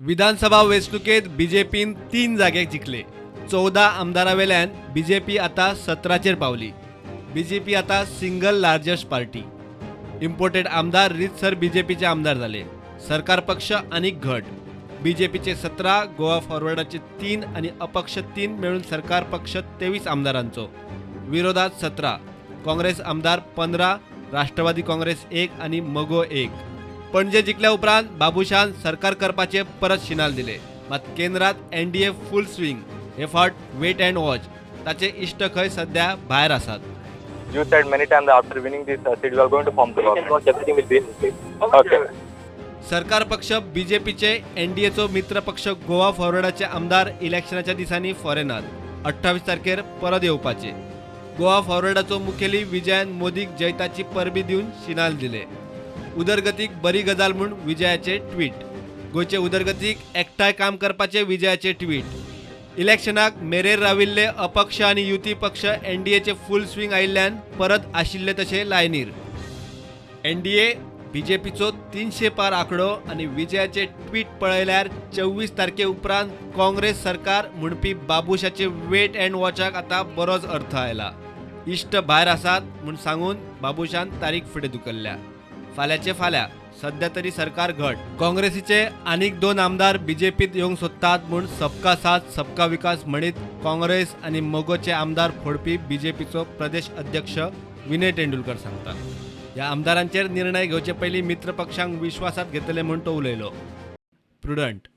विधानसभा वेंचणुकेत बीजेपीन 3 जागे जिंकले। 14 आमदारावेल्यान बीजेपी आता 17चेर पावली। बीजेपी आता सिंगल लार्जेस्ट पार्टी। इम्पोर्टेड आमदार रितसर बीजेपीचे आमदार झाले। सरकार पक्ष अनेक घट। बीजेपीचे 17, गोवा फॉरवर्डाचे 3 आणि अपक्ष 3 मिळून सरकार पक्ष 23 आमदारांचो। विरोधात 17, काँग्रेस आमदार 15, राष्ट्रवादी काँग्रेस 1 आणि मगो 1। पणजे जिंकल्या उपरांत बाबुशान सरकार करपाचे परत शिनाल दिले। मात केंद्रात एनडीए फुल स्विंग। हे फावट वेट अँड वॉच। ताचे इष्ट खंय सध्या भायर आसात। You said many times that after winning this seat, you are going to form the government. Everything will be okay. सरकार पक्ष बीजेपीचे एनडीएचो मित्र पक्ष गोवा फॉरवर्डाचे आमदार इलेक्शनाच्या दिसांनी फॉरेनात 28 तारखेर परत येवपाचे। गोवा फॉरवर्डाचो मुखेली विजयन मोदीक जैताची परबी दिवन शिनाल दिले। उदरगतीक बरी गजाल म्हूण विजयाचे ट्वीट। गोयचे उदरगतीक एकठांय काम करपाचे विजयाचे ट्वीट। इलेक्शनाक मेरेर राविल्ले अपक्ष आणि युती पक्ष एनडीएचे फुल स्विंग आयिल्ल्यान परत आशिल्ले तशे लायनीर। एनडीए बीजेपीचो 300 पार आंकडो आणि विजयाचे ट्वीट पळयल्यार 24 तारखे उपरांत काँग्रेस सरकार म्हणपी बाबुशाचे वेट अँड वॉचाक आता बरोच अर्थ आयला। इष्ट भायर आसात म्हूण सांगून बाबुशान तारीख फुडें धुकल्ल्या। फाल्याचे फाल्यां सध्या तरी सरकार घट। काँग्रेसीचे आनीक 2 आमदार बीजेपीत येवंक सोदतात म्हूण सबका साथ सबका विकास म्हणीत काँग्रेस आणि मगोचे आमदार फोडपी बीजेपीचो प्रदेश अध्यक्ष विनय तेंडुलकर सांगतात। ह्या आमदारांचेर निर्णय घेवचे पयलीं मित्र पक्षांक विश्वासात घेतले म्हूण तो उलयलो। प्रुडंट